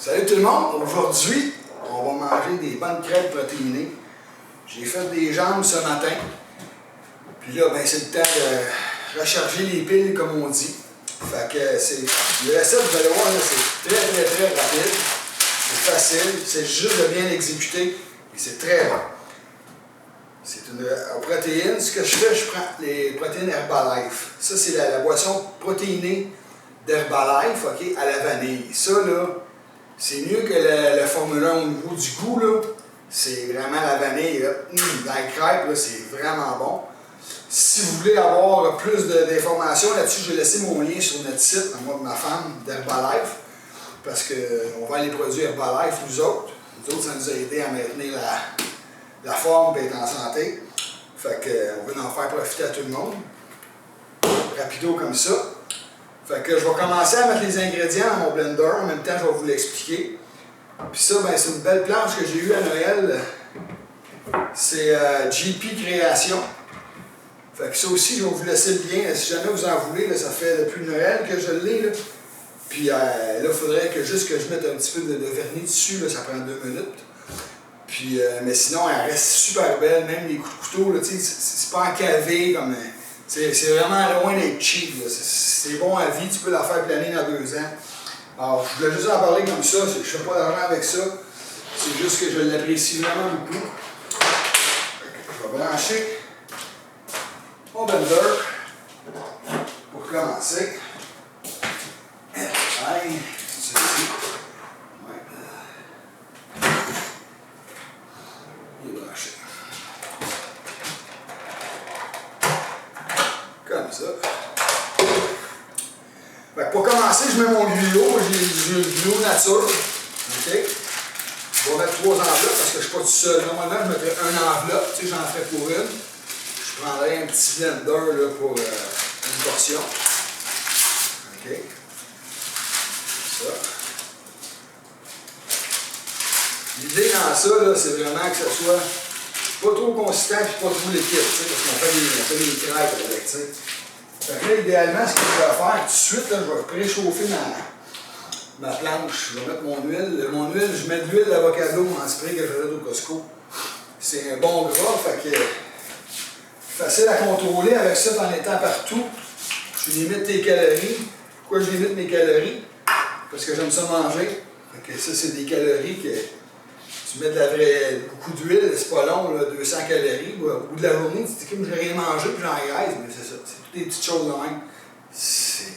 Salut tout le monde! Aujourd'hui, on va manger des bonnes crêpes protéinées. J'ai fait des jambes ce matin. Puis là, ben, c'est le temps de recharger les piles, comme on dit. Fait que c'est. Le recette, vous allez voir, c'est très rapide. C'est facile. C'est juste de bien l'exécuter. Et c'est très bon. C'est une protéine. Ce que je fais, je prends les protéines Herbalife. Ça, c'est la boisson protéinée d'Herbalife, OK, à la vanille. Ça, là, c'est mieux que la Formule 1 au niveau du goût, là. C'est vraiment la vanille, là. Dans les crêpes, là, c'est vraiment bon. Si vous voulez avoir plus d'informations là-dessus, je vais laisser mon lien sur notre site, moi et ma femme, d'Herbalife. Parce qu'on vend les produits Herbalife, nous autres. Nous autres, ça nous a aidé à maintenir la forme et être en santé. Fait qu'on veut en faire profiter à tout le monde. Rapido comme ça. Fait que je vais commencer à mettre les ingrédients dans mon blender. En même temps, je vais vous l'expliquer. Puis ça, ben, c'est une belle planche que j'ai eue à Noël. C'est JP Création. Fait que ça aussi, je vais vous laisser le lien. Si jamais vous en voulez, là, ça fait depuis Noël que je l'ai. Là. Puis là, il faudrait que je mette un petit peu de vernis dessus. Là, ça prend 2 minutes. Puis, mais sinon, elle reste super belle. Même les coups de couteau, c'est pas encavé comme... C'est vraiment loin d'être cheap. C'est bon à vie. Tu peux la faire planer dans 2 ans. Alors, je voulais juste en parler comme ça. Je ne fais pas d'argent avec ça. C'est juste que je l'apprécie vraiment beaucoup. Je vais brancher mon blender pour commencer. Allez, ceci. Il est branché. Comme ça. Fait que pour commencer, je mets mon gruau. J'ai le gruau nature. OK? Je vais mettre 3 enveloppes parce que je ne suis pas tout seul. Normalement, je mettrais 1 enveloppe. Tu sais, j'en ferais pour une. Je prendrais un petit blender là, pour une portion. OK? Ça. L'idée dans ça, c'est vraiment que ça soit pas trop consistant et pas trop liquide. Parce qu'on fait des crêpes avec. T'sais. Fait que là, idéalement, ce que je vais faire tout de suite, là, je vais préchauffer ma planche. Je vais mettre mon huile. Mon huile, je mets de l'huile d'avocado en spray que j'achète au Costco. C'est un bon gras, fait que facile à contrôler avec ça en étant partout. Tu limites tes calories. Pourquoi je limite mes calories? Parce que j'aime ça manger. Fait que ça, c'est des calories que tu mets beaucoup d'huile, c'est pas long, là, 200 calories. Au bout de la journée, tu te dis que j'ai rien mangé puis j'engraisse, mais c'est ça. C'est toutes des petites choses de même. C'est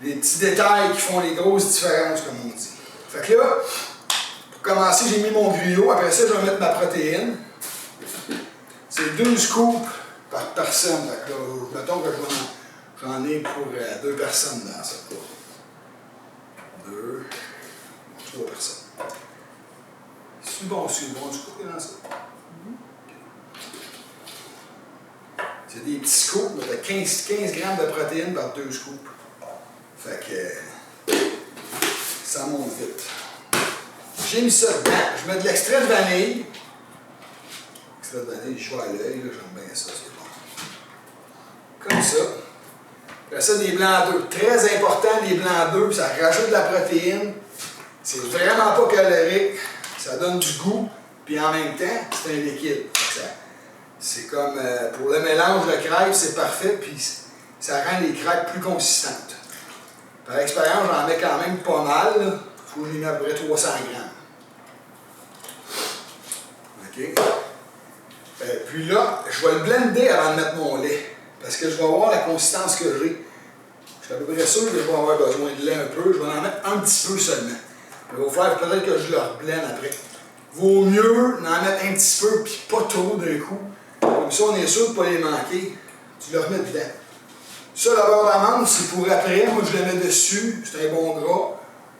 les petits détails qui font les grosses différences, comme on dit. Fait que là, pour commencer, j'ai mis mon gruyot. Après ça, je vais mettre ma protéine. C'est 2 scoops par personne. Fait que là, mettons que j'en ai pour 2 personnes dans ça. 2, 3 personnes. C'est bon scoop dans ça. C'est des petits scoops, mais t'as 15 grammes de protéines par 2 scoops. Fait que ça monte vite. J'ai mis ça dedans. Je mets de l'extrait de vanille. L'extrait de vanille, je vois à l'œil, j'aime bien ça, c'est bon. Comme ça. Après ça, des blancs d'œufs. Très important, les blancs d'œufs, ça rajoute de la protéine. C'est vraiment pas calorique. Ça donne du goût, puis en même temps, c'est un liquide. C'est comme, pour le mélange de crêpes, c'est parfait, puis ça rend les crêpes plus consistantes. Par expérience, j'en mets quand même pas mal. Il faut que j'y mette à peu près 300 grammes. OK? Puis là, je vais le blender avant de mettre mon lait, parce que je vais voir la consistance que j'ai. Je suis à peu près sûr que je vais avoir besoin de lait un peu. Je vais en mettre un petit peu seulement. Il va falloir peut-être que je le reblende après. Vaut mieux en mettre un petit peu, puis pas trop d'un coup. Comme ça, on est sûr de ne pas les manquer. Tu le remets dedans. Ça, la beurre d'amande, c'est pour après. Moi, je le mets dessus. C'est un bon gras.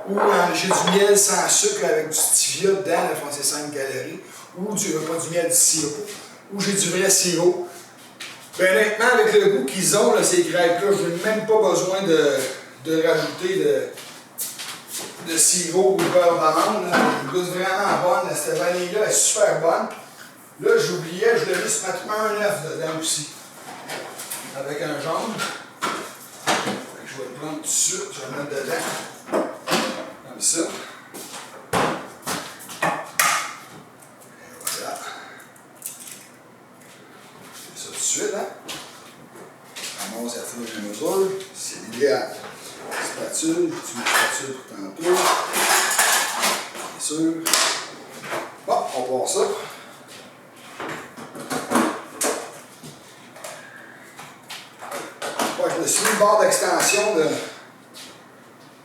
Ou j'ai du miel sans sucre avec du stevia dedans. Je pense que c'est 5 calories. Ou pas du miel, du sirop. Ou j'ai du vrai sirop. Ben, honnêtement, avec le goût qu'ils ont, là, ces crêpes-là, je n'ai même pas besoin de rajouter de sirop ou de beurre d'amande. Elle goûte vraiment bonne. Cette vanille-là est super bonne. Là, j'oubliais, je voulais juste mettre un œuf dedans aussi. Avec un jaune. Je vais le prendre tout de suite, je vais le mettre dedans. Comme ça. sûr. Bon, on part ça. Ouais, je me suis mis une barre d'extension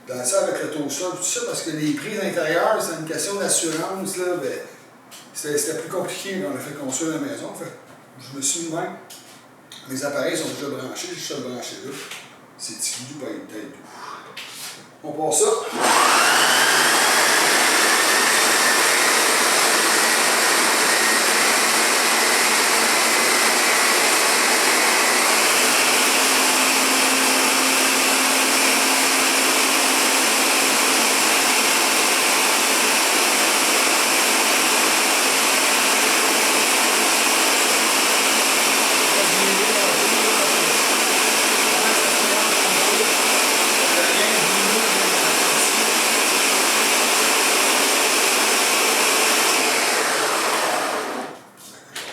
dans ça avec le toaster, tout ça, parce que les prises intérieures, c'est une question d'assurance, là, ben, c'était plus compliqué quand on a fait construire la maison. Fait, je me suis mis même. Mes appareils sont déjà branchés, j'ai juste à le brancher là. C'est petit doux, pas une tête doux. On part ça.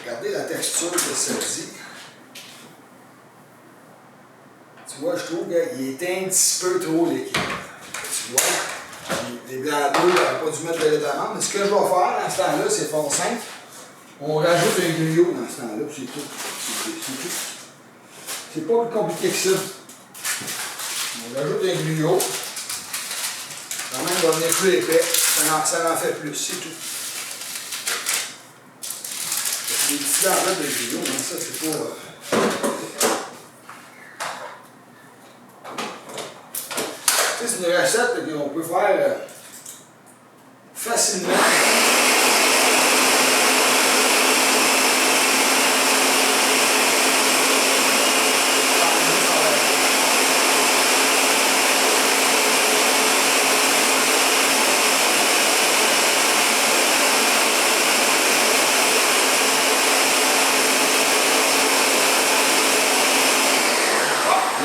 Regardez la texture que ça dit. Tu vois, je trouve qu'il est un petit peu trop liquide. Tu vois, les blancs d'eau, j'aurais pas dû mettre de lait d'amande. Mais ce que je vais faire dans ce temps-là, c'est fort simple. On rajoute un gruyot dans ce temps-là, puis c'est tout. C'est tout. C'est pas plus compliqué que ça. On rajoute un gruyot. Quand même, il va venir plus épais. Ça en fait plus, c'est tout. Les petits enveloppes de gruyot, hein, ça c'est pas. C'est une recette qu'on peut faire facilement.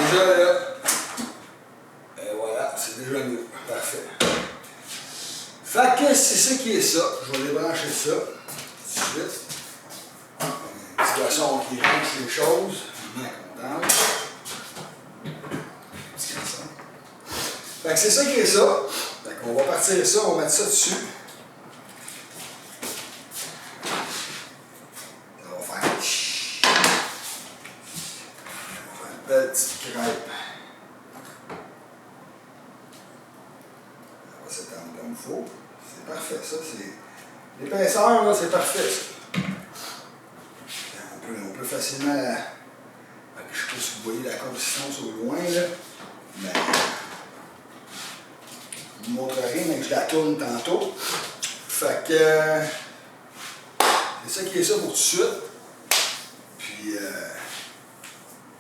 Déjà là, et voilà, c'est déjà mieux. Parfait. Fait que c'est ça qui est ça. Je vais débrancher ça tout de suite. Un petit garçon qui range les choses. Vraiment content. Fait que c'est ça qui est ça. Fait qu'on va partir ça, on va mettre ça dessus. Ça va faire une belle petite crêpe. Ça va s'étendre comme il faut. C'est parfait, ça. L'épaisseur, là, c'est parfait, ça. On peut facilement. Je ne sais pas si vous voyez la consistance au loin, là. Mais. Je vous montrerai, mais je la tourne tantôt. Fait que. C'est ça qui est ça pour tout de suite. Puis.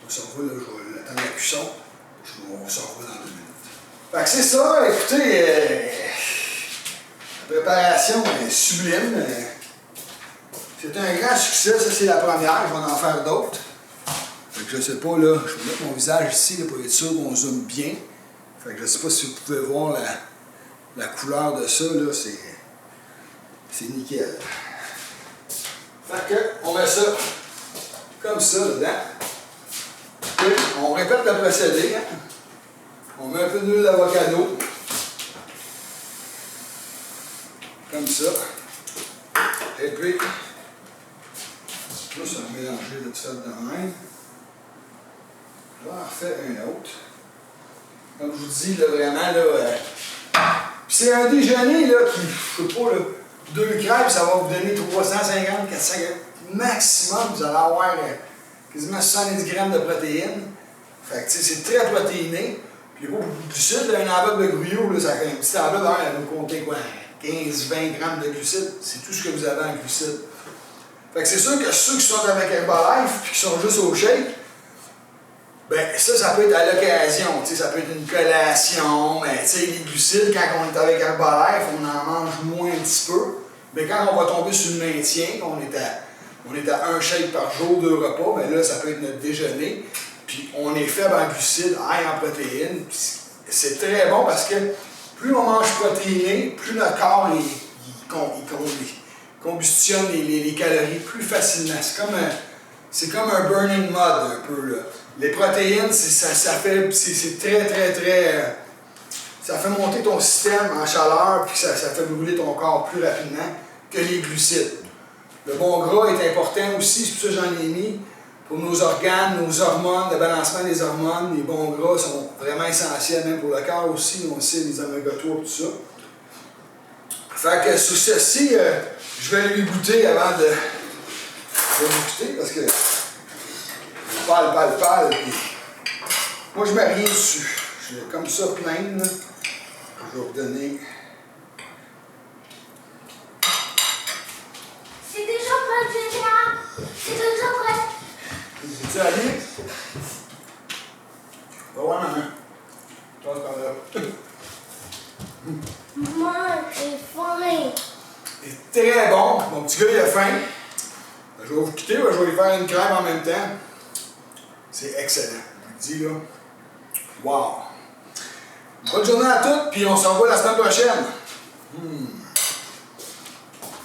On se revoit, là, je vais attendre la cuisson. On se revoit dans 2 minutes. Fait que c'est ça, écoutez. La préparation est sublime. C'est un grand succès, ça c'est la première, je vais en faire d'autres. Fait que je sais pas, là, je vais mettre mon visage ici là, pour être sûr qu'on zoome bien. Fait que je sais pas si vous pouvez voir la couleur de ça, là, c'est nickel. Fait que, on met ça comme ça dedans. Puis, on répète le procédé. Hein? On met un peu d'huile d'avocado. Comme ça. Et puis, là, ça va mélanger de fait de même. Je vais en refaire un autre. Comme je vous dis, là, vraiment, là. Puis c'est un déjeuner, là, qui, je sais pas, là, 2 crêpes, ça va vous donner 350, 400 maximum. Vous allez avoir quasiment 70 grammes de protéines. Fait que, tu sais, c'est très protéiné. Puis, il n'y a pas beaucoup de glucides. Une enveloppe de gruyot, là, ça fait un petit enveloppe, elle va nous compter quoi? 15-20 grammes de glucides, c'est tout ce que vous avez en glucides. Fait que c'est sûr que ceux qui sont avec Herbalife et qui sont juste au shake, ben ça peut être à l'occasion, ça peut être une collation, mais les glucides, quand on est avec Herbalife, on en mange moins un petit peu. Mais quand on va tomber sur le maintien, on est à 1 shake par jour, 2 repas, ben là, ça peut être notre déjeuner. Puis on est faible en glucides, high en protéines. C'est très bon parce que plus on mange protéiné, plus notre corps combustionne les calories plus facilement. C'est comme un burning mode un peu. Là. Les protéines, c'est très. ça fait monter ton système en chaleur puis ça fait brûler ton corps plus rapidement que les glucides. Le bon gras est important aussi, c'est pour ça que j'en ai mis. Pour nos organes, nos hormones, le balancement des hormones, les bons gras sont vraiment essentiels, même pour le corps aussi, on sait, les oméga 3 tout ça. Fait que sur ceci, je vais lui goûter avant de lui goûter parce que pâle, puis moi je mets rien dessus. Je l'ai comme ça plein, là. Je vais vous donner. C'est déjà prêt, Général. C'est déjà prêt. Es-tu allé? Va voir maman. Passe par là. Maman, j'ai faim. C'est très bon. Mon petit gars, il a faim. Je vais vous quitter, je vais lui faire une crème en même temps. C'est excellent. Je vous le dis là. Wow! Bonne journée à toutes, puis on se revoit la semaine prochaine.